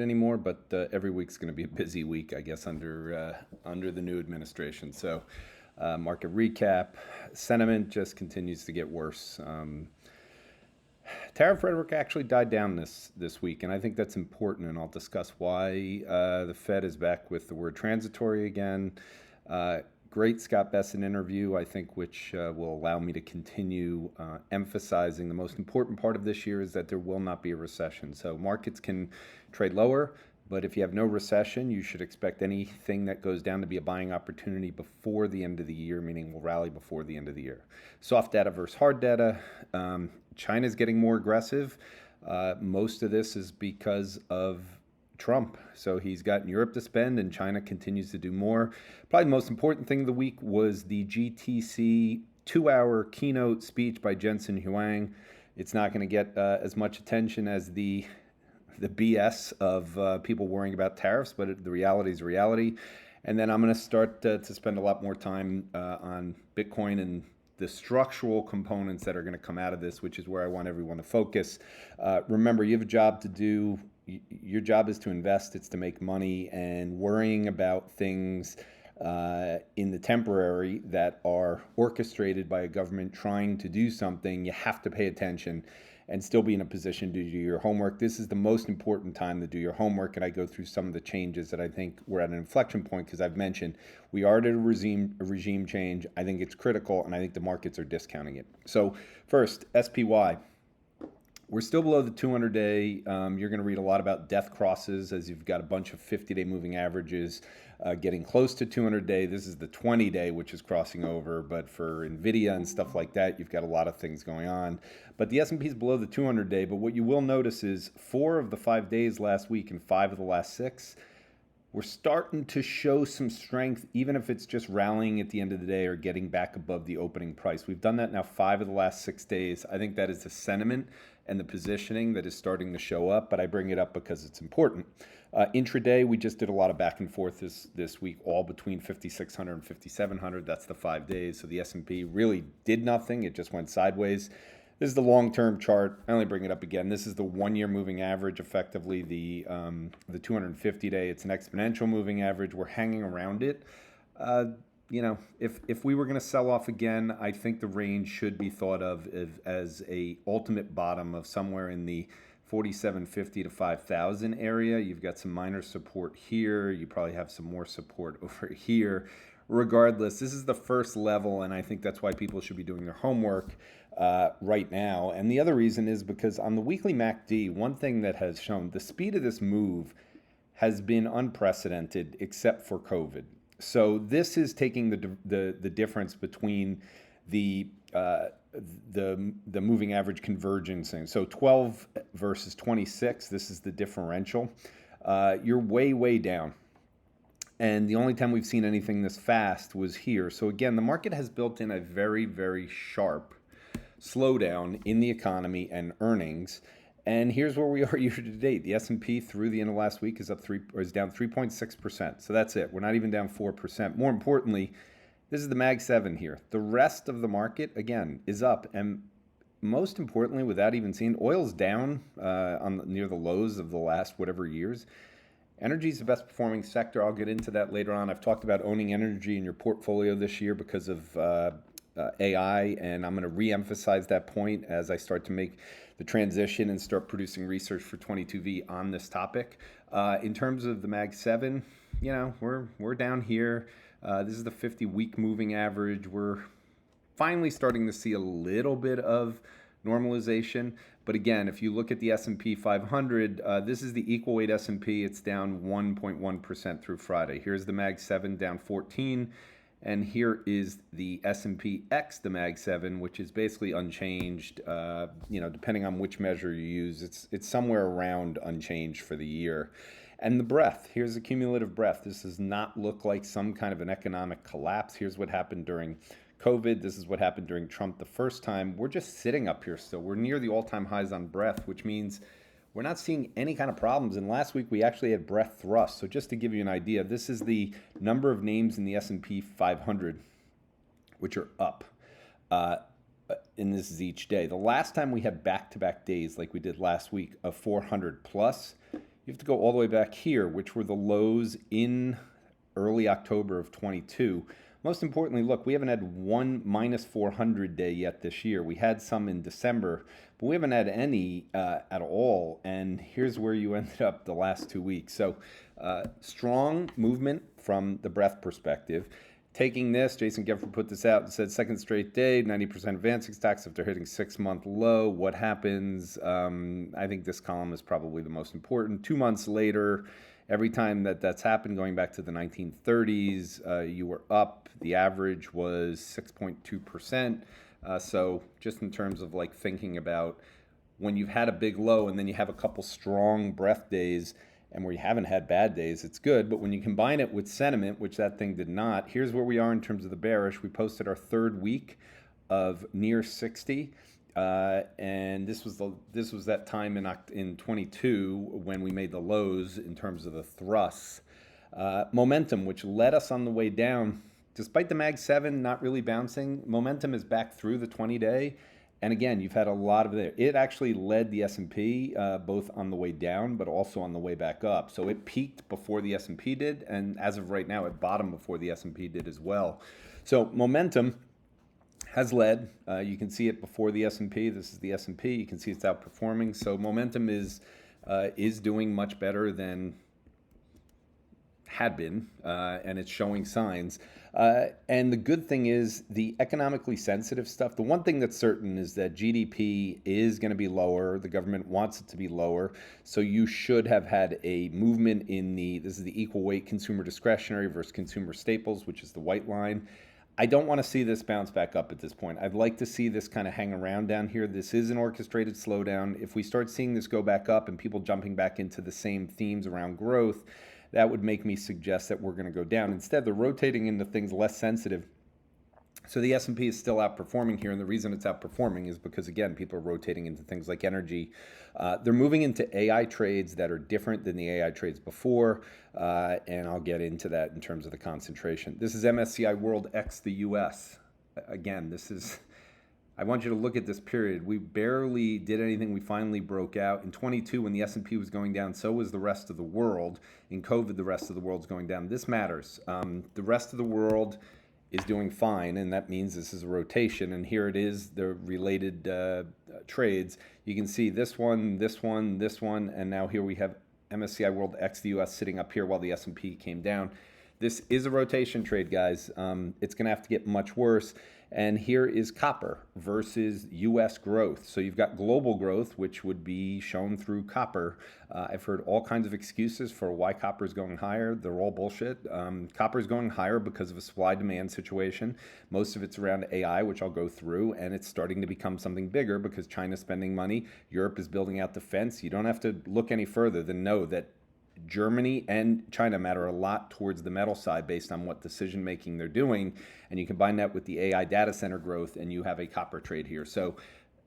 anymore, but every week's going to be a busy week, I guess, under the new administration. So, market recap, sentiment just continues to get worse. Tariff rhetoric actually died down this week, and I think that's important, and I'll discuss why the Fed is back with the word transitory again. Great Scott Bessent interview, I think, which will allow me to continue emphasizing the most important part of this year is that there will not be a recession. So markets can trade lower, but if you have no recession, you should expect anything that goes down to be a buying opportunity before the end of the year, meaning we'll rally before the end of the year. Soft data versus hard data. China's getting more aggressive. Most of this is because of Trump. So he's gotten Europe to spend and China continues to do more. Probably the most important thing of the week was the GTC 2-hour keynote speech by Jensen Huang. It's not going to get as much attention as the BS of people worrying about tariffs, but the reality is reality. And then I'm going to start to spend a lot more time on Bitcoin and the structural components that are going to come out of this, which is where I want everyone to focus. Remember, you have a job to do. Your job is to invest, it's to make money, and worrying about things in the temporary that are orchestrated by a government trying to do something, you have to pay attention and still be in a position to do your homework. This is the most important time to do your homework, and I go through some of the changes that I think we're at an inflection point because I've mentioned we are at a regime change. I think it's critical, and I think the markets are discounting it. So first, SPY. We're still below the 200-day. You're going to read a lot about death crosses as you've got a bunch of 50-day moving averages getting close to 200-day. This is the 20-day, which is crossing over. But for Nvidia and stuff like that, you've got a lot of things going on. But the S&P is below the 200-day. But what you will notice is 4 of the 5 days last week and 5 of the last 6, we're starting to show some strength, even if it's just rallying at the end of the day or getting back above the opening price. We've done that now 5 of the last 6 days. I think that is the sentiment and the positioning that is starting to show up, but I bring it up because it's important. Intraday, we just did a lot of back and forth this week, all between 5,600 and 5,700. That's the 5 days. So the S&P really did nothing. It just went sideways. This is the long-term chart. I only bring it up again. This is the 1-year moving average, effectively the 250-day. It's an exponential moving average. We're hanging around it. If we were going to sell off again, I think the range should be thought of as a ultimate bottom of somewhere in the 4,750 to 5,000 area. You've got some minor support here. You probably have some more support over here. Regardless, this is the first level, and I think that's why people should be doing their homework right now. And the other reason is because on the weekly MACD, one thing that has shown the speed of this move has been unprecedented except for COVID. So this is taking the difference between the moving average convergence thing. So 12 versus 26, this is the differential. You're way down. And the only time we've seen anything this fast was here. So again, the market has built in a very sharp slowdown in the economy and earnings. And here's where we are year to date. The S&P through the end of last week is down 3.6%. So that's it. We're not even down 4%. More importantly, this is the Mag 7 here. The rest of the market, again, is up. And most importantly, without even seeing, oil's down near the lows of the last whatever years. Energy is the best performing sector. I'll get into that later on. I've talked about owning energy in your portfolio this year because of AI, and I'm going to re-emphasize that point as I start to make the transition and start producing research for 22V on this topic. In terms of the Mag 7, we're down here. This is the 50-week moving average. We're finally starting to see a little bit of normalization. But again, if you look at the S&P 500, this is the equal weight S&P. It's down 1.1% through Friday. Here's the Mag 7 down 14. And here is the S&P X, the Mag 7, which is basically unchanged. Depending on which measure you use, it's somewhere around unchanged for the year. And the breadth, here's the cumulative breadth. This does not look like some kind of an economic collapse. Here's what happened during COVID. This is what happened during Trump the first time. We're just sitting up here still. We're near the all-time highs on breadth, which means we're not seeing any kind of problems. And last week we actually had breadth thrust. So just to give you an idea, this is the number of names in the S&P 500 which are up. And this is each day. The last time we had back-to-back days like we did last week of 400 plus, you have to go all the way back here, which were the lows in early October of 22. Most importantly, look, we haven't had one minus 400 day yet this year. We had some in December, but we haven't had any at all. And here's where you ended up the last 2 weeks. So strong movement from the breadth perspective. Taking this, Jason Gifford put this out and said, second straight day, 90% advancing stocks after hitting 6-month low. What happens? I think this column is probably the most important. 2 months later, every time that's happened, going back to the 1930s, you were up. The average was 6.2%. So just in terms of like thinking about when you've had a big low and then you have a couple strong breadth days, and where you haven't had bad days, it's good. But when you combine it with sentiment, which that thing did not, here's where we are in terms of the bearish. We posted our third week of near 60. And this was that time in 22 when we made the lows in terms of the thrusts. Momentum, which led us on the way down, despite the Mag 7 not really bouncing, momentum is back through the 20-day. And again, you've had a lot of it. It actually led the S&P both on the way down, but also on the way back up. So it peaked before the S&P did, and as of right now, it bottomed before the S&P did as well. So momentum has led. You can see it before the S&P. This is the S&P. You can see it's outperforming. So momentum is doing much better than had been, and it's showing signs. And the good thing is the economically sensitive stuff. The one thing that's certain is that GDP is going to be lower. The government wants it to be lower. So you should have had a movement in this is the equal weight consumer discretionary versus consumer staples, which is the white line. I don't want to see this bounce back up at this point. I'd like to see this kind of hang around down here. This is an orchestrated slowdown. If we start seeing this go back up and people jumping back into the same themes around growth, that would make me suggest that we're going to go down. Instead, they're rotating into things less sensitive. So the S&P is still outperforming here, and the reason it's outperforming is because, again, people are rotating into things like energy. They're moving into AI trades that are different than the AI trades before, and I'll get into that in terms of the concentration. This is MSCI World X the US. Again, I want you to look at this period. We barely did anything. We finally broke out. In 22, when the S&P was going down, so was the rest of the world. In COVID, the rest of the world's going down. This matters. The rest of the world is doing fine, and that means this is a rotation. And here it is, the related trades. You can see this one, this one, this one, and now here we have MSCI World X the US sitting up here while the S&P came down. This is a rotation trade, guys. It's going to have to get much worse. And here is copper versus U.S. growth. So you've got global growth, which would be shown through copper. I've heard all kinds of excuses for why copper is going higher. They're all bullshit. Copper is going higher because of a supply-demand situation. Most of it's around AI, which I'll go through, and it's starting to become something bigger because China's spending money. Europe is building out defense. You don't have to look any further than know that Germany and China matter a lot towards the metal side based on what decision making they're doing. And you combine that with the AI data center growth, and you have a copper trade here. So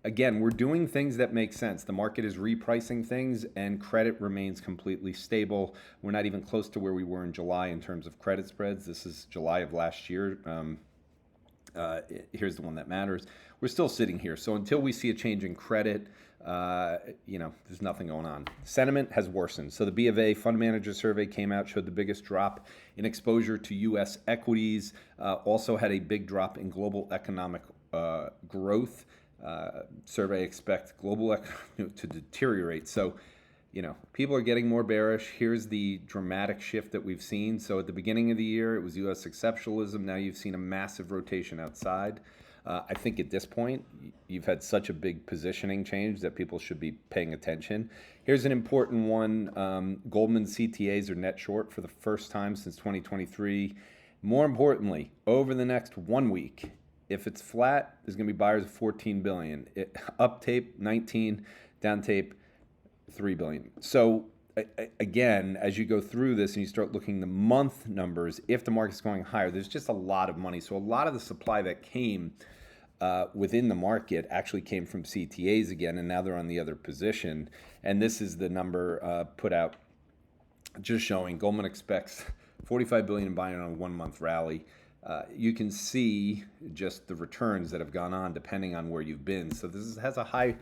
again, we're doing things that make sense. The market is repricing things, and credit remains completely stable. We're not even close to where we were in July in terms of credit spreads. This is July of last year. Here's the one that matters. We're still sitting here. So until we see a change in credit, there's nothing going on. Sentiment has worsened. So the B of A Fund Manager Survey came out, showed the biggest drop in exposure to U.S. equities, also had a big drop in global economic growth. Survey expect global economy to deteriorate. So, people are getting more bearish. Here's the dramatic shift that we've seen. So at the beginning of the year, it was U.S. exceptionalism. Now you've seen a massive rotation outside. I think at this point, you've had such a big positioning change that people should be paying attention. Here's an important one. Goldman CTAs are net short for the first time since 2023. More importantly, over the next 1 week, if it's flat, there's going to be buyers of $14 billion. Up tape, 19, down tape, $3 billion. So again, as you go through this and you start looking the month numbers, if the market's going higher, there's just a lot of money. So a lot of the supply that came within the market actually came from CTAs again, and now they're on the other position. And this is the number put out just showing Goldman expects $45 billion in buying on a 1 month rally. You can see just the returns that have gone on depending on where you've been. So this has a high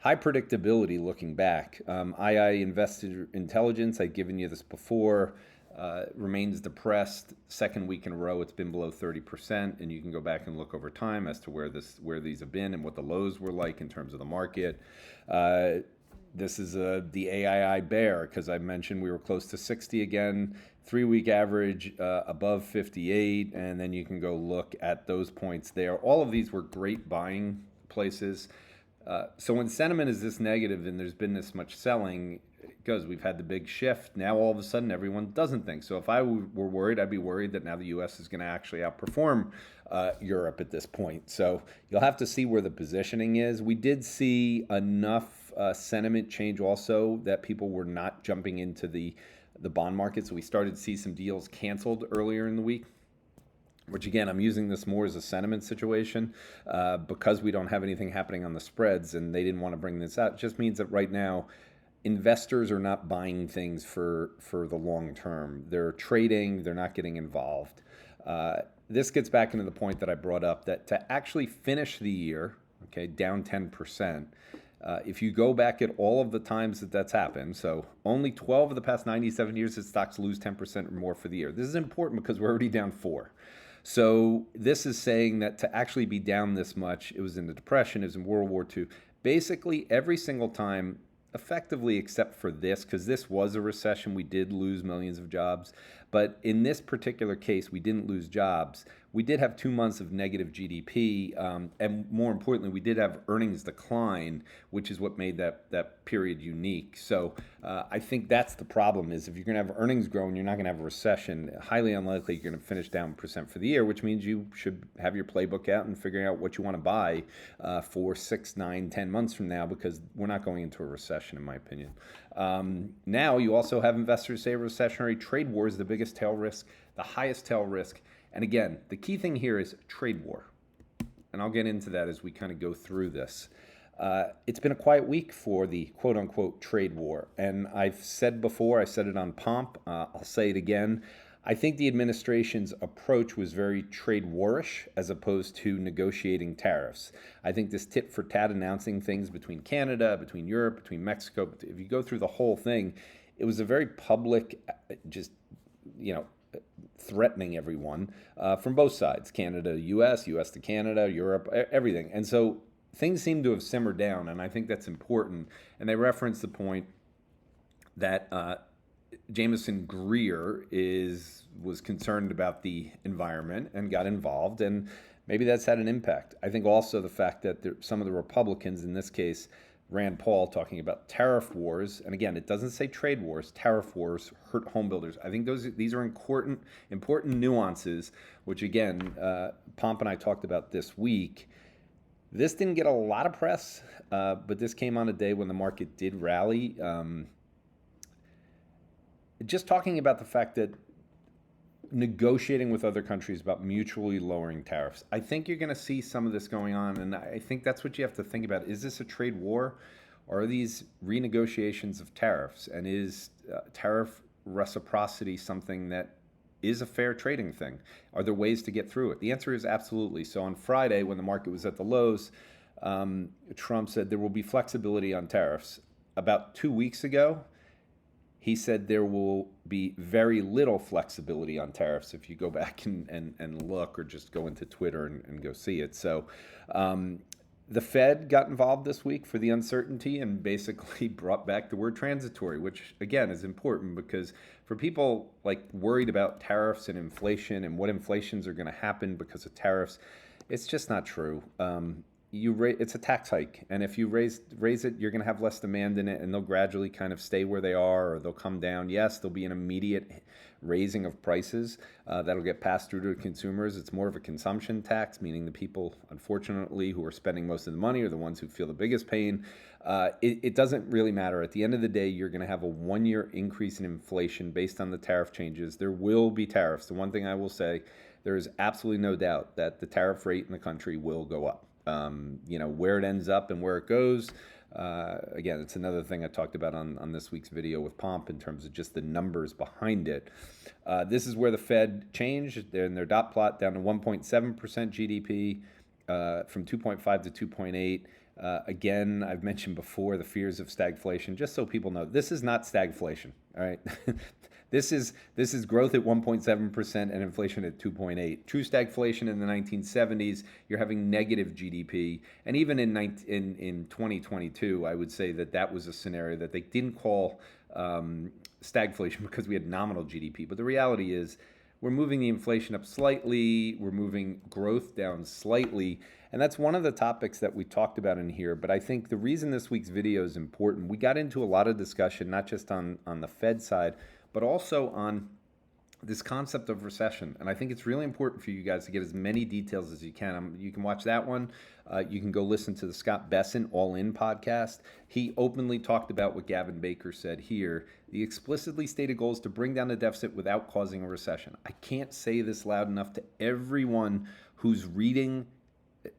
High predictability looking back. II investor intelligence, I've given you this before, remains depressed. Second week in a row, it's been below 30%, and you can go back and look over time as to where these have been and what the lows were like in terms of the market. This is the AII bear, because I mentioned we were close to 60 again. 3-week average above 58, and then you can go look at those points there. All of these were great buying places. So when sentiment is this negative and there's been this much selling, it goes, we've had the big shift. Now all of a sudden everyone doesn't think. So if I were worried, I'd be worried that now the U.S. is going to actually outperform Europe at this point. So you'll have to see where the positioning is. We did see enough sentiment change also that people were not jumping into the bond market. So we started to see some deals canceled earlier in the week, which again, I'm using this more as a sentiment situation because we don't have anything happening on the spreads and they didn't want to bring this out. It just means that right now, investors are not buying things for the long term. They're trading, they're not getting involved. This gets back into the point that I brought up, that to actually finish the year, okay, down 10%, if you go back at all of the times that that's happened, so only 12 of the past 97 years that stocks lose 10% or more for the year. This is important because we're already down 4. So this is saying that to actually be down this much, it was in the Depression, it was in World War II. Basically, every single time, effectively except for this, because this was a recession, we did lose millions of jobs. But in this particular case, we didn't lose jobs. We did have 2 months of negative GDP, and more importantly, we did have earnings decline, which is what made that period unique. So I think that's the problem, is if you're going to have earnings grow and you're not going to have a recession, highly unlikely you're going to finish down % for the year, which means you should have your playbook out and figuring out what you want to buy for 6, 9, 10 months from now, because we're not going into a recession, in my opinion. Now you also have investors say recessionary trade war is the biggest tail risk, the highest tail risk. And again, the key thing here is trade war. And I'll get into that as we kind of go through this. It's been a quiet week for the quote-unquote trade war. And I've said before, I said it on Pomp, I'll say it again. I think the administration's approach was very trade warish as opposed to negotiating tariffs. I think this tit for tat announcing things between Canada, between Europe, between Mexico, if you go through the whole thing, it was a very public, just, threatening everyone from both sides, Canada to US, US to Canada, Europe, everything. And so things seem to have simmered down, and I think that's important. And they reference the point that Jameson Greer was concerned about the environment and got involved, and maybe that's had an impact. I think also the fact that some of the Republicans, in this case, Rand Paul, talking about tariff wars, and again, it doesn't say trade wars, tariff wars hurt home builders. I think these are important nuances, which again, Pomp and I talked about this week. This didn't get a lot of press, but this came on a day when the market did rally. Just talking about the fact that negotiating with other countries about mutually lowering tariffs. I think you're going to see some of this going on, and I think that's what you have to think about. Is this a trade war, or are these renegotiations of tariffs? And is tariff reciprocity something that is a fair trading thing? Are there ways to get through it? The answer is absolutely. So on Friday, when the market was at the lows, Trump said there will be flexibility on tariffs. About 2 weeks ago, he said there will be very little flexibility on tariffs if you go back and look, or just go into Twitter and go see it. So the Fed got involved this week for the uncertainty and basically brought back the word transitory, which again is important because for people like worried about tariffs and inflation and what inflations are going to happen because of tariffs, it's just not true. It's a tax hike, and if you raise it, you're going to have less demand in it, and they'll gradually kind of stay where they are, or they'll come down. Yes, there'll be an immediate raising of prices that'll get passed through to consumers. It's more of a consumption tax, meaning the people, unfortunately, who are spending most of the money are the ones who feel the biggest pain. It doesn't really matter. At the end of the day, you're going to have a 1-year increase in inflation based on the tariff changes. There will be tariffs. The one thing I will say, there is absolutely no doubt that the tariff rate in the country will go up. Where it ends up and where it goes. Again, it's another thing I talked about on this week's video with Pomp in terms of just the numbers behind it. This is where the Fed changed in their dot plot down to 1.7% GDP from 2.5 to 2.8. Again, I've mentioned before the fears of stagflation. Just so people know, this is not stagflation. All right, this is growth at 1.7% and inflation at 2.8. True stagflation in the 1970s, you're having negative GDP, and even in 2022, I would say that was a scenario that they didn't call stagflation because we had nominal GDP. But the reality is, we're moving the inflation up slightly, we're moving growth down slightly, and that's one of the topics that we talked about in here. But I think the reason this week's video is important, we got into a lot of discussion, not just on the Fed side, but also on this concept of recession. And I think it's really important for you guys to get as many details as you can. You can watch that one. You can go listen to the Scott Bessent All In podcast. He openly talked about what Gavin Baker said here. The explicitly stated goal is to bring down the deficit without causing a recession. I can't say this loud enough to everyone who's reading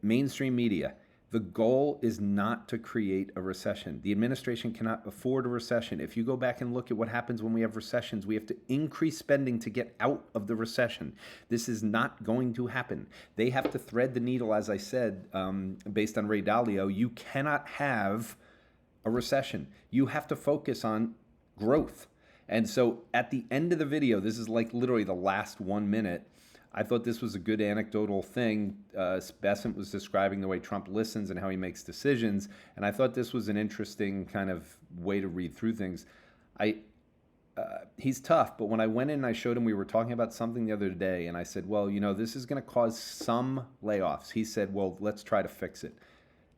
mainstream media. The goal is not to create a recession. The administration cannot afford a recession. If you go back and look at what happens when we have recessions, we have to increase spending to get out of the recession. This is not going to happen. They have to thread the needle, as I said, based on Ray Dalio. You cannot have a recession. You have to focus on growth. And so at the end of the video, this is like literally the last 1 minute, I thought this was a good anecdotal thing. Bessent was describing the way Trump listens and how he makes decisions, and I thought this was an interesting kind of way to read through things. He's tough, but when I went in and I showed him we were talking about something the other day, and I said, well, this is going to cause some layoffs. He said, well, let's try to fix it.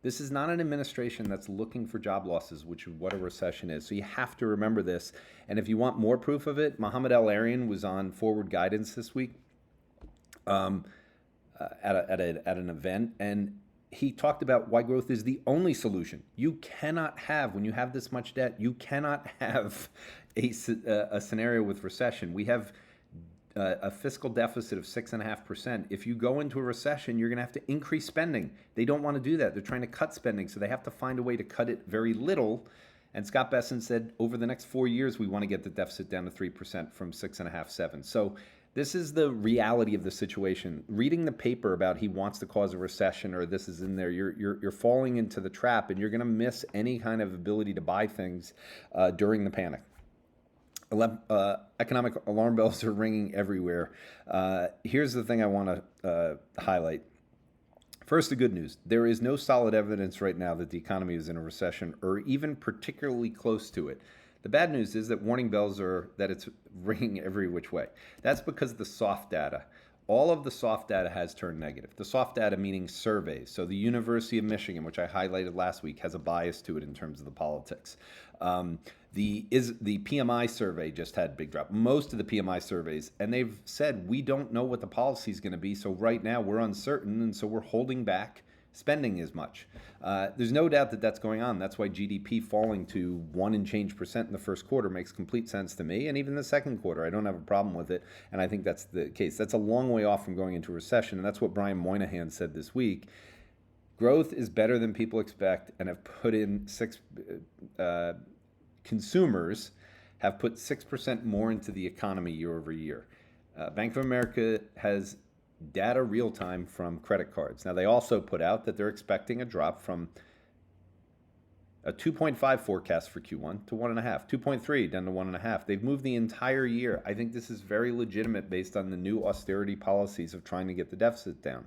This is not an administration that's looking for job losses, which is what a recession is. So you have to remember this. And if you want more proof of it, Mohamed El-Arian was on Forward Guidance this week. At an event, and he talked about why growth is the only solution. You cannot have, when you have this much debt, you cannot have a scenario with recession. We have a fiscal deficit of 6.5%. If you go into a recession, you're going to have to increase spending. They don't want to do that. They're trying to cut spending, so they have to find a way to cut it very little. And Scott Bessent said over the next 4 years, we want to get the deficit down to 3% from 6.5, 7. So this is the reality of the situation. Reading the paper about he wants to cause a recession or this is in there, you're falling into the trap, and you're going to miss any kind of ability to buy things during the panic. Economic alarm bells are ringing everywhere. Here's the thing I want to highlight. First, the good news. There is no solid evidence right now that the economy is in a recession or even particularly close to it. The bad news is that warning bells are that it's ringing every which way. That's because the soft data, all of the soft data has turned negative. The soft data meaning surveys. So the University of Michigan, which I highlighted last week, has a bias to it in terms of the politics. The PMI survey just had a big drop. Most of the PMI surveys, and they've said, we don't know what the policy is going to be. So right now we're uncertain, and so we're holding back spending as much. There's no doubt that that's going on. That's why GDP falling to 1% and change in the first quarter makes complete sense to me. And even the second quarter, I don't have a problem with it. And I think that's the case. That's a long way off from going into a recession. And that's what Brian Moynihan said this week. Growth is better than people expect and have put in consumers have put 6% more into the economy year over year. Bank of America has data real time from credit cards. Now, they also put out that they're expecting a drop from a 2.5 forecast for Q1 to 1.5, 2.3 down to 1.5. They've moved the entire year. I think this is very legitimate based on the new austerity policies of trying to get the deficit down.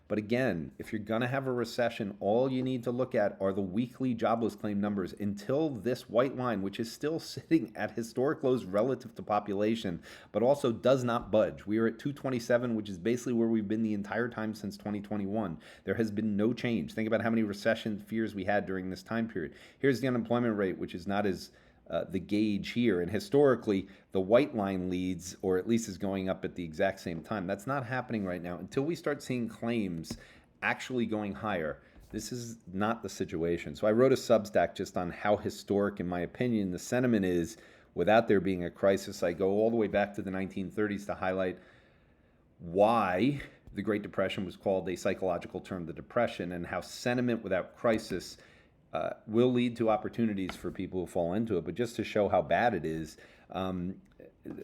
But again, if you're going to have a recession, all you need to look at are the weekly jobless claim numbers until this white line, which is still sitting at historic lows relative to population, but also does not budge. We are at 227, which is basically where we've been the entire time since 2021. There has been no change. Think about how many recession fears we had during this time period. Here's the unemployment rate, which is not as the gauge here. And historically, the white line leads, or at least is going up at the exact same time. That's not happening right now. Until we start seeing claims actually going higher, this is not the situation. So I wrote a Substack just on how historic, in my opinion, the sentiment is without there being a crisis. I go all the way back to the 1930s to highlight why the Great Depression was called a psychological term, the Depression, and how sentiment without crisis will lead to opportunities for people who fall into it. But just to show how bad it is,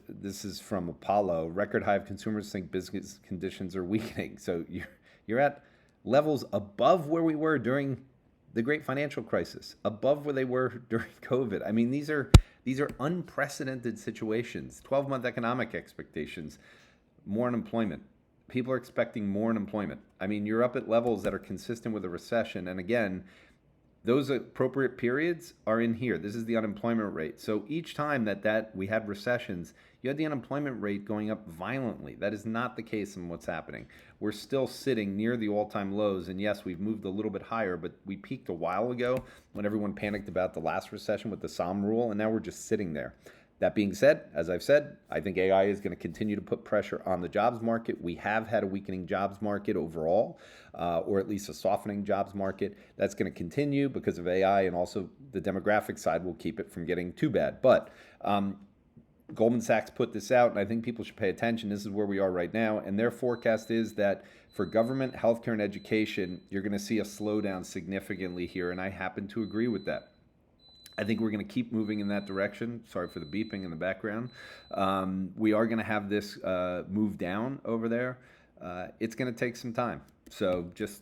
this is from Apollo. Record high of consumers think business conditions are weakening. So you're at levels above where we were during the great financial crisis, above where they were during COVID. I mean, these are unprecedented situations. 12-month economic expectations, more unemployment. People are expecting more unemployment. I mean, you're up at levels that are consistent with a recession. And again, those appropriate periods are in here. This is the unemployment rate. So each time that we had recessions, you had the unemployment rate going up violently. That is not the case in what's happening. We're still sitting near the all-time lows, and yes, we've moved a little bit higher, but we peaked a while ago when everyone panicked about the last recession with the Somme rule, and now we're just sitting there. That being said, as I've said, I think AI is going to continue to put pressure on the jobs market. We have had a weakening jobs market overall, or at least a softening jobs market. That's going to continue because of AI, and also the demographic side will keep it from getting too bad. But Goldman Sachs put this out, and I think people should pay attention. This is where we are right now, and their forecast is that for government, healthcare, and education, you're going to see a slowdown significantly here, and I happen to agree with that. I think we're going to keep moving in that direction. Sorry for the beeping in the background. We are going to have this move down over there. It's going to take some time. So just,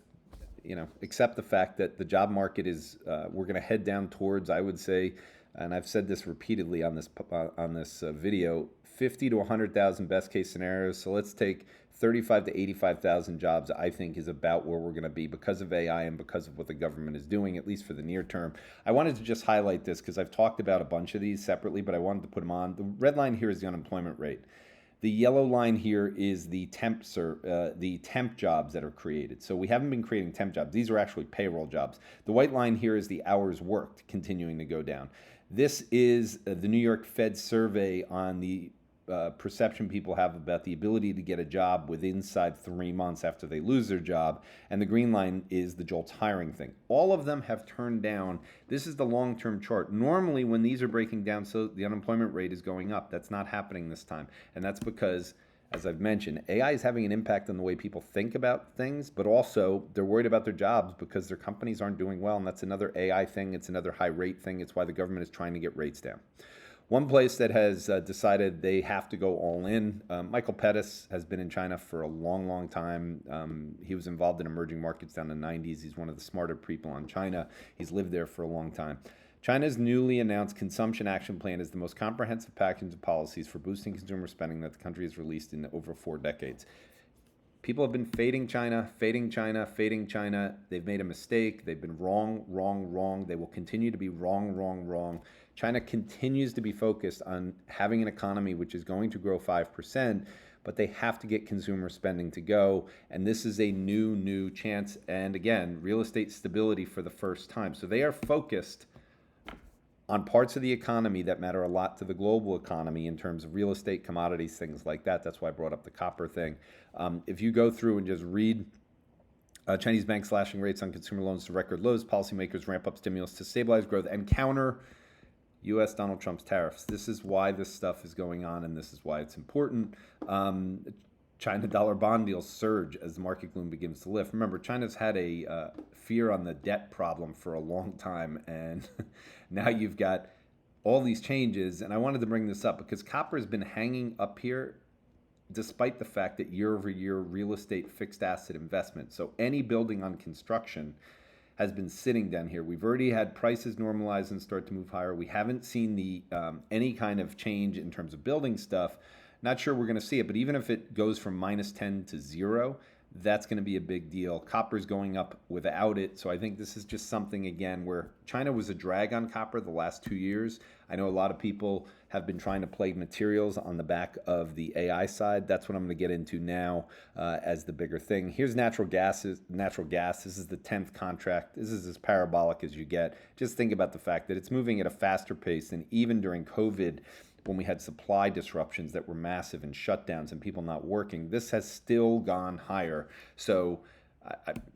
accept the fact that the job market is, we're going to head down towards, I would say, and I've said this repeatedly on this video, 50 to 100,000 best case scenarios. So let's take 35 to 85,000 jobs, I think, is about where we're going to be because of AI and because of what the government is doing, at least for the near term. I wanted to just highlight this because I've talked about a bunch of these separately, but I wanted to put them on. The red line here is the unemployment rate. The yellow line here is the temp jobs that are created. So we haven't been creating temp jobs. These are actually payroll jobs. The white line here is the hours worked continuing to go down. This is the New York Fed survey on the perception people have about the ability to get a job within 3 months after they lose their job. And the green line is the JOLTS hiring thing. All of them have turned down. This is the long-term chart. Normally, when these are breaking down, so the unemployment rate is going up. That's not happening this time. And that's because, as I've mentioned, AI is having an impact on the way people think about things, but also they're worried about their jobs because their companies aren't doing well. And that's another AI thing. It's another high rate thing. It's why the government is trying to get rates down. One place that has decided they have to go all in, Michael Pettis has been in China for a long, long time. He was involved in emerging markets down in the 90s. He's one of the smarter people on China. He's lived there for a long time. China's newly announced Consumption Action Plan is the most comprehensive package of policies for boosting consumer spending that the country has released in over 4 decades. People have been fading China, fading China, fading China. They've made a mistake. They've been wrong, wrong, wrong. They will continue to be wrong, wrong, wrong. China continues to be focused on having an economy which is going to grow 5%, but they have to get consumer spending to go. And this is a new chance. And again, real estate stability for the first time. So they are focused on parts of the economy that matter a lot to the global economy in terms of real estate, commodities, things like that. That's why I brought up the copper thing. If you go through and just read Chinese banks slashing rates on consumer loans to record lows, policymakers ramp up stimulus to stabilize growth and counter U.S. Donald Trump's tariffs. This is why this stuff is going on, and this is why it's important. China dollar bond deals surge as the market gloom begins to lift. Remember, China's had a fear on the debt problem for a long time, and now you've got all these changes. And I wanted to bring this up because copper has been hanging up here despite the fact that year-over-year real estate fixed asset investment, so any building on construction, has been sitting down here. We've already had prices normalize and start to move higher. We haven't seen the any kind of change in terms of building stuff. Not sure we're going to see it, but even if it goes from -10 to 0, that's going to be a big deal. Copper's going up without it. So I think this is just something, again, where China was a drag on copper the last 2 years. I know a lot of people have been trying to play materials on the back of the AI side. That's what I'm going to get into now as the bigger thing. Here's natural gas. This is the 10th contract. This is as parabolic as you get. Just think about the fact that it's moving at a faster pace than even during COVID, when we had supply disruptions that were massive and shutdowns and people not working. This has still gone higher. So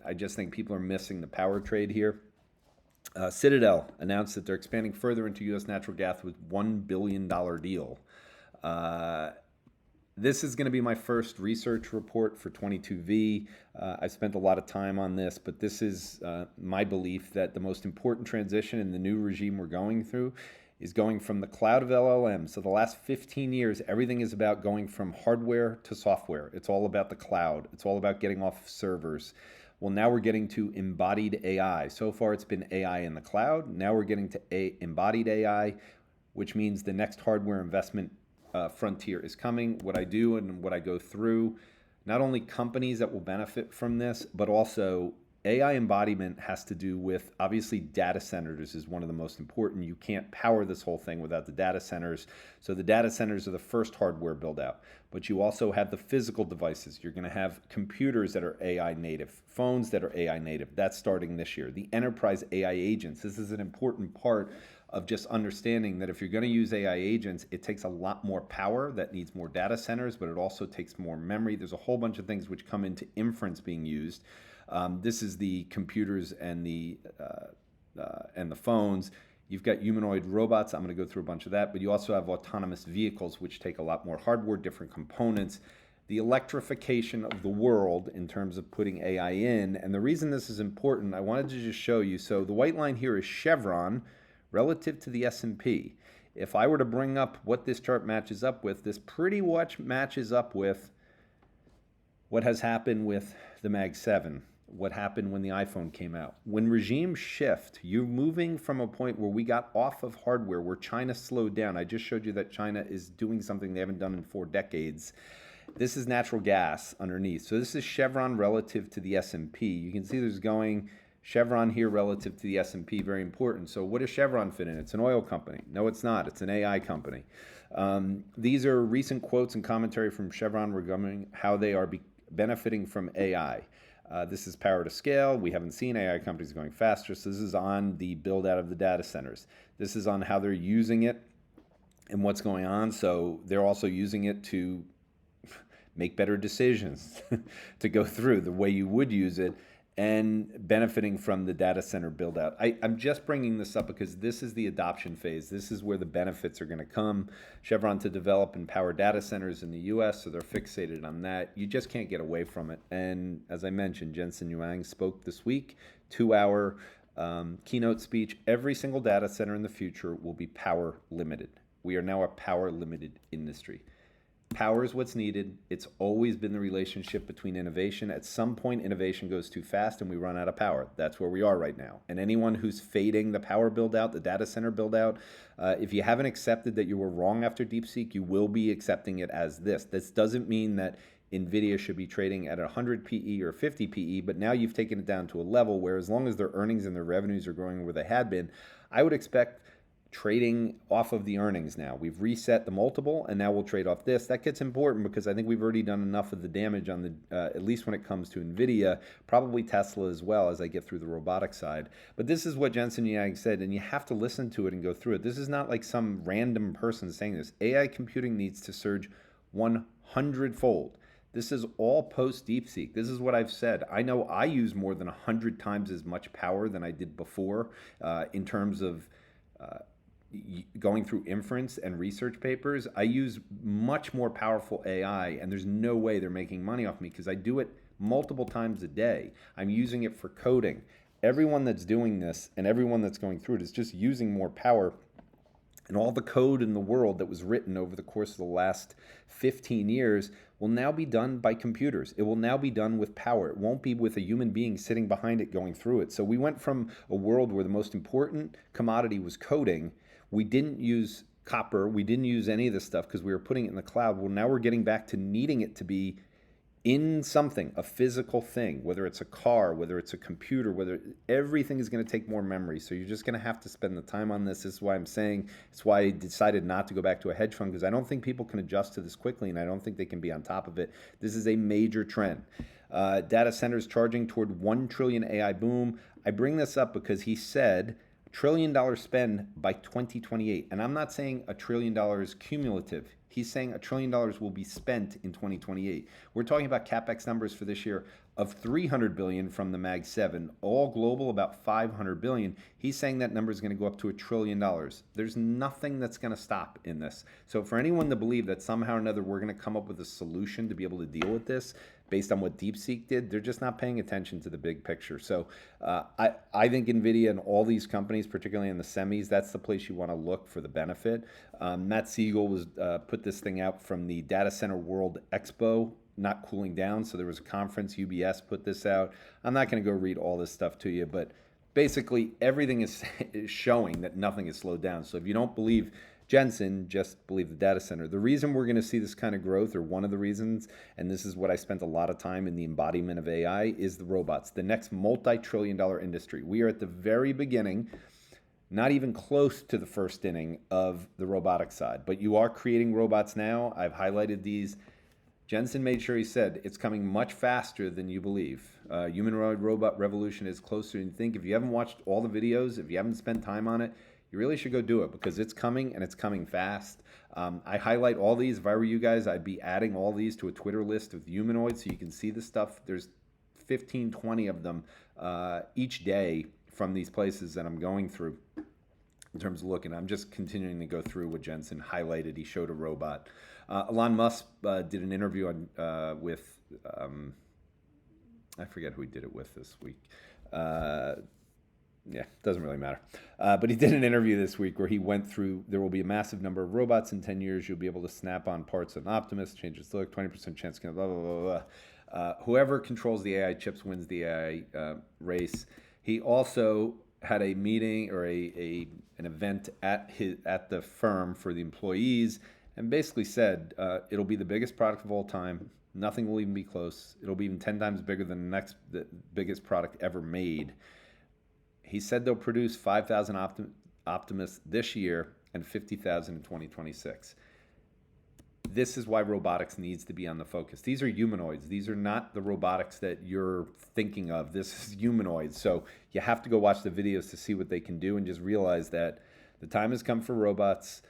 I just think people are missing the power trade here. Citadel announced that they're expanding further into U.S. natural gas with $1 billion deal. This is going to be my first research report for 22V. I spent a lot of time on this, but this is my belief that the most important transition in the new regime we're going through is going from the cloud of LLM. So the last 15 years, everything is about going from hardware to software. It's all about the cloud. It's all about getting off servers. Well, now we're getting to embodied AI. So far, it's been AI in the cloud. Now we're getting to embodied AI, which means the next hardware investment frontier is coming. What I do and what I go through, not only companies that will benefit from this, but also AI embodiment has to do with, obviously, data centers is one of the most important. You can't power this whole thing without the data centers. So the data centers are the first hardware build out. But you also have the physical devices. You're going to have computers that are AI native, phones that are AI native. That's starting this year. The enterprise AI agents. This is an important part of just understanding that if you're going to use AI agents, it takes a lot more power that needs more data centers, but it also takes more memory. There's a whole bunch of things which come into inference being used. This is the computers and the phones. You've got humanoid robots. I'm going to go through a bunch of that, but you also have autonomous vehicles, which take a lot more hardware, different components. The electrification of the world in terms of putting AI in. And the reason this is important, I wanted to just show you. So the white line here is Chevron relative to the S&P. If I were to bring up what this chart matches up with, this pretty much matches up with what has happened with the Mag 7. What happened when the iPhone came out. When regimes shift, you're moving from a point where we got off of hardware, where China slowed down. I just showed you that China is doing something they haven't done in 4 decades. This is natural gas underneath. So this is Chevron relative to the S&P. You can see there's going Chevron here relative to the S&P, very important. So what does Chevron fit in? It's an oil company. No, it's not. It's an AI company. These are recent quotes and commentary from Chevron regarding how they are benefiting from AI. This is power to scale. We haven't seen AI companies going faster. So this is on the build out of the data centers. This is on how they're using it and what's going on. So they're also using it to make better decisions, to go through the way you would use it, and benefiting from the data center build out. I'm just bringing this up because this is the adoption phase. This is where the benefits are going to come. Chevron to develop and power data centers in the US, so they're fixated on that. You just can't get away from it. And as I mentioned, Jensen Huang spoke this week, 2-hour keynote speech. Every single data center in the future will be power limited. We are now a power limited industry. Power is what's needed. It's always been the relationship between innovation. At some point, innovation goes too fast and we run out of power. That's where we are right now. And anyone who's fading the power build out, the data center build out, if you haven't accepted that you were wrong after DeepSeek, you will be accepting it as this. This doesn't mean that Nvidia should be trading at 100 PE or 50 PE, but now you've taken it down to a level where as long as their earnings and their revenues are growing where they had been, I would expect trading off of the earnings now. We've reset the multiple, and now we'll trade off this. That gets important because I think we've already done enough of the damage on the, at least when it comes to Nvidia, probably Tesla as well as I get through the robotic side. But this is what Jensen Huang said, and you have to listen to it and go through it. This is not like some random person saying this. AI computing needs to surge 100-fold. This is all post DeepSeek. This is what I've said. I know I use more than 100 times as much power than I did before in terms of going through inference and research papers. I use much more powerful AI, and there's no way they're making money off me because I do it multiple times a day. I'm using it for coding. Everyone that's doing this and everyone that's going through it is just using more power. And all the code in the world that was written over the course of the last 15 years will now be done by computers. It will now be done with power. It won't be with a human being sitting behind it going through it. So we went from a world where the most important commodity was coding. We didn't use copper. We didn't use any of this stuff because we were putting it in the cloud. Well, now we're getting back to needing it to be in something, a physical thing, whether it's a car, whether it's a computer, whether everything is going to take more memory. So you're just going to have to spend the time on this. This is why I'm saying, it's why I decided not to go back to a hedge fund, because I don't think people can adjust to this quickly, and I don't think they can be on top of it. This is a major trend. Data centers charging toward 1 trillion AI boom. I bring this up because he said $1 trillion spend by 2028. And I'm not saying $1 trillion cumulative. He's saying $1 trillion will be spent in 2028. We're talking about CapEx numbers for this year of $300 billion from the Mag 7, all global about $500 billion. He's saying that number is going to go up to $1 trillion. There's nothing that's going to stop in this. So for anyone to believe that somehow or another we're going to come up with a solution to be able to deal with this based on what DeepSeek did, they're just not paying attention to the big picture. So I think Nvidia and all these companies, particularly in the semis, that's the place you want to look for the benefit. Matt Siegel was put this thing out from the Data Center World Expo not cooling down. So there was a conference, UBS put this out. I'm not going to go read all this stuff to you, but basically everything is showing that nothing has slowed down. So if you don't believe Jensen, just believe the data center. The reason we're going to see this kind of growth, or one of the reasons, and this is what I spent a lot of time in the embodiment of AI, is the robots, the next multi-trillion-dollar industry. We are at the very beginning, not even close to the first inning of the robotic side, but you are creating robots now. I've highlighted these. Jensen made sure he said it's coming much faster than you believe. Humanoid robot revolution is closer than you think. If you haven't watched all the videos, if you haven't spent time on it, you really should go do it, because it's coming and it's coming fast. I highlight all these. If I were you guys, I'd be adding all these to a Twitter list of humanoids so you can see the stuff. There's 15, 20 of them each day from these places that I'm going through in terms of looking. I'm just continuing to go through what Jensen highlighted. He showed a robot. Elon Musk did an interview with, I forget who he did it with this week. Yeah, doesn't really matter. But he did an interview this week where he went through, there will be a massive number of robots in 10 years. You'll be able to snap on parts of an Optimus, change its look, 20% chance, blah, blah, blah, blah. Whoever controls the AI chips wins the AI race. He also had a meeting or an event at the firm for the employees, and basically said it'll be the biggest product of all time. Nothing will even be close. It'll be even 10 times bigger than the biggest product ever made. He said they'll produce 5,000 Optimus this year and 50,000 in 2026. This is why robotics needs to be on the focus. These are humanoids. These are not the robotics that you're thinking of. This is humanoids. So you have to go watch the videos to see what they can do, and just realize that the time has come for robots.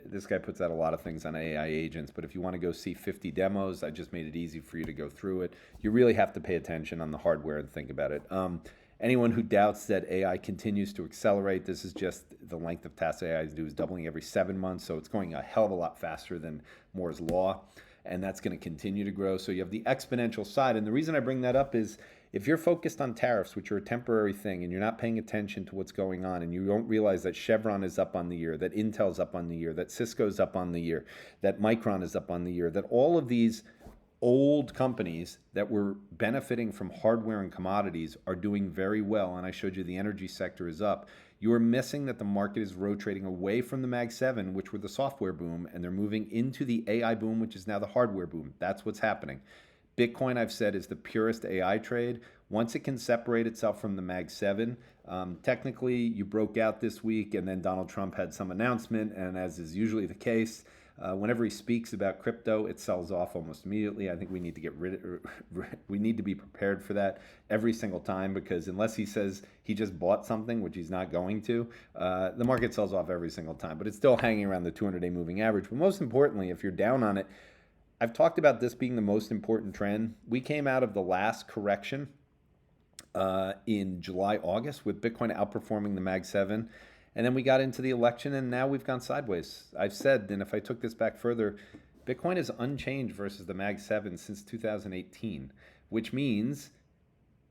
This guy puts out a lot of things on AI agents, but if you want to go see 50 demos, I just made it easy for you to go through it. You really have to pay attention on the hardware and think about it. Anyone who doubts that AI continues to accelerate, this is just the length of tasks AI is doubling every 7 months, so it's going a hell of a lot faster than Moore's Law, and that's going to continue to grow. So you have the exponential side, and the reason I bring that up is if you're focused on tariffs, which are a temporary thing, and you're not paying attention to what's going on, and you don't realize that Chevron is up on the year, that Intel's up on the year, that Cisco's up on the year, that Micron is up on the year, that all of these old companies that were benefiting from hardware and commodities are doing very well, and I showed you the energy sector is up. You are missing that the market is rotating away from the Mag 7, which were the software boom, and they're moving into the AI boom, which is now the hardware boom. That's what's happening. Bitcoin, I've said, is the purest AI trade. Once it can separate itself from the Mag 7, technically you broke out this week, and then Donald Trump had some announcement, and as is usually the case, whenever he speaks about crypto, it sells off almost immediately. I think we need to we need to be prepared for that every single time, because unless he says he just bought something, which he's not going to, the market sells off every single time. But it's still hanging around the 200-day moving average. But most importantly, if you're down on it, I've talked about this being the most important trend. We came out of the last correction in July, August, with Bitcoin outperforming the Mag 7. And then we got into the election, and now we've gone sideways. I've said, and if I took this back further, Bitcoin is unchanged versus the Mag 7 since 2018, which means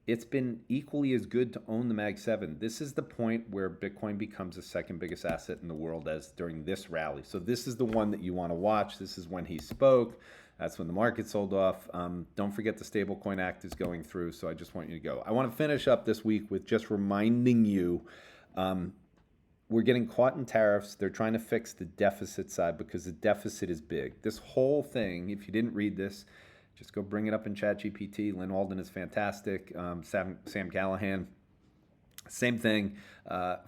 it's been equally as good to own the Mag 7. This is the point where Bitcoin becomes the second biggest asset in the world as during this rally. So this is the one that you want to watch. This is when he spoke. That's when the market sold off. Don't forget the Stablecoin Act is going through, so I just want you to go. I want to finish up this week with just reminding you, we're getting caught in tariffs. They're trying to fix the deficit side because the deficit is big. This whole thing, if you didn't read this, just go bring it up in ChatGPT. Lynn Alden is fantastic. Sam Callahan, same thing.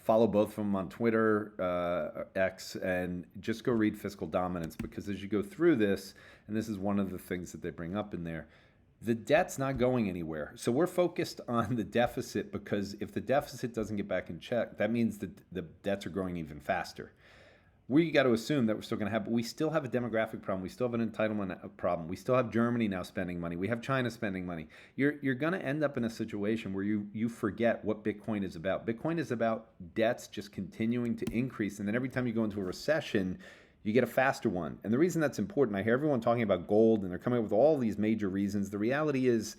Follow both of them on Twitter, X, and just go read Fiscal Dominance, because as you go through this, and this is one of the things that they bring up in there, the debt's not going anywhere. So we're focused on the deficit, because if the deficit doesn't get back in check, that means that the debts are growing even faster. We got to assume that we're still going to have, but we still have a demographic problem. We still have an entitlement problem. We still have Germany now spending money. We have China spending money. You're going to end up in a situation where you forget what Bitcoin is about. Bitcoin is about debts just continuing to increase, and then every time you go into a recession, you get a faster one. And the reason that's important, I hear everyone talking about gold, and they're coming up with all these major reasons. The reality is,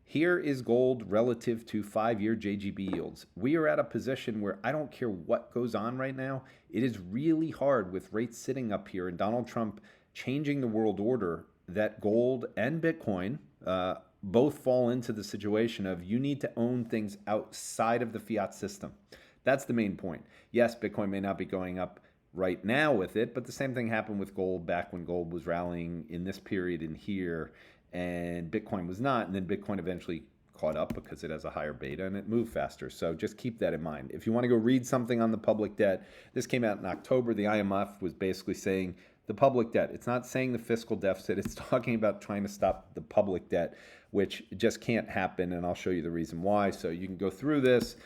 here is gold relative to 5-year JGB yields. We are at a position where I don't care what goes on right now. It is really hard with rates sitting up here and Donald Trump changing the world order. that gold and Bitcoin both fall into the situation of you need to own things outside of the fiat system. That's the main point. Yes, Bitcoin may not be going up right now with it, but the same thing happened with gold back when gold was rallying in this period in here and Bitcoin was not. And then Bitcoin eventually caught up because it has a higher beta and it moved faster. So just keep that in mind. If you want to go read something on the public debt, this came out in October. The IMF was basically saying the public debt. It's not saying the fiscal deficit. It's talking about trying to stop the public debt, which just can't happen. And I'll show you the reason why. So you can go through this.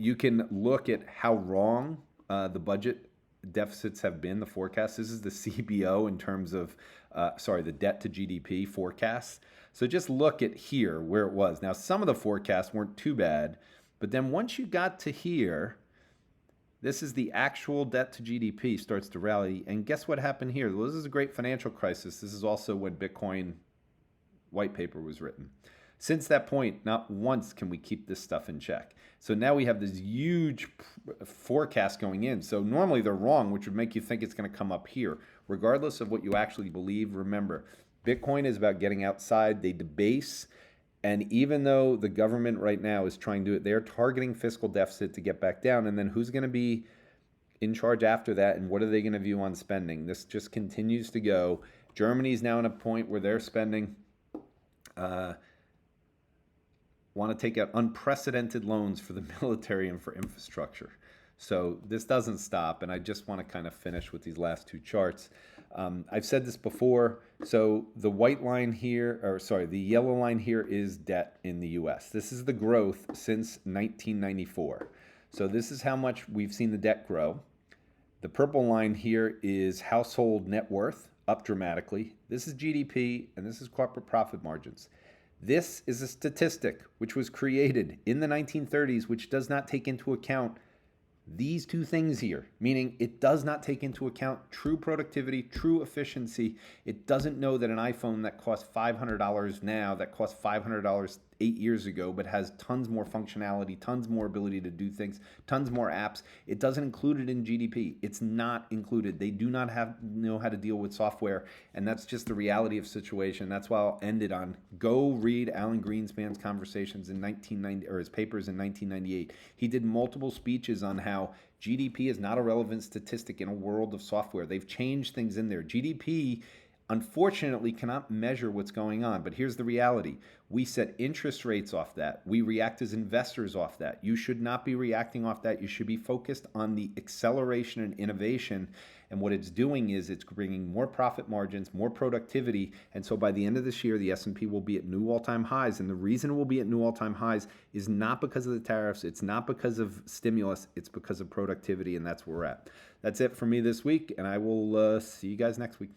You can look at how wrong the budget deficits have been, the forecast. This is the CBO in terms of, the debt to GDP forecasts. So just look at here where it was. Now, some of the forecasts weren't too bad, but then once you got to here, this is the actual debt to GDP starts to rally. And guess what happened here? Well, this is a great financial crisis. This is also when Bitcoin white paper was written. Since that point, not once can we keep this stuff in check. So now we have this huge forecast going in. So normally they're wrong, which would make you think it's going to come up here. Regardless of what you actually believe, remember, Bitcoin is about getting outside. They debase. And even though the government right now is trying to do it, they're targeting fiscal deficit to get back down. And then who's going to be in charge after that? And what are they going to view on spending? This just continues to go. Germany's now in a point where they're spending... want to take out unprecedented loans for the military and for infrastructure. So this doesn't stop, and I just want to kind of finish with these last two charts. I've said this before, so the white line here, the yellow line here is debt in the U.S. This is the growth since 1994. So this is how much we've seen the debt grow. The purple line here is household net worth, up dramatically. This is GDP, and this is corporate profit margins. This is a statistic which was created in the 1930s, which does not take into account these two things here, meaning it does not take into account true productivity, true efficiency. It doesn't know that an iPhone that costs $500 now, that cost $500 8 years ago, but has tons more functionality, tons more ability to do things, tons more apps. It doesn't include it in GDP. It's not included. They do not know how to deal with software, and that's just the reality of the situation. That's why I'll end it on go read Alan Greenspan's conversations in 1990 or his papers in 1998. He did multiple speeches on how GDP is not a relevant statistic in a world of software. They've changed things in there. GDP unfortunately cannot measure what's going on, but here's the reality. We set interest rates off that. We react as investors off that. You should not be reacting off that. You should be focused on the acceleration and innovation, and what it's doing is it's bringing more profit margins, more productivity, and so by the end of this year, the S&P will be at new all-time highs, and the reason it will be at new all-time highs is not because of the tariffs, it's not because of stimulus, it's because of productivity, and that's where we're at. That's it for me this week, and I will see you guys next week.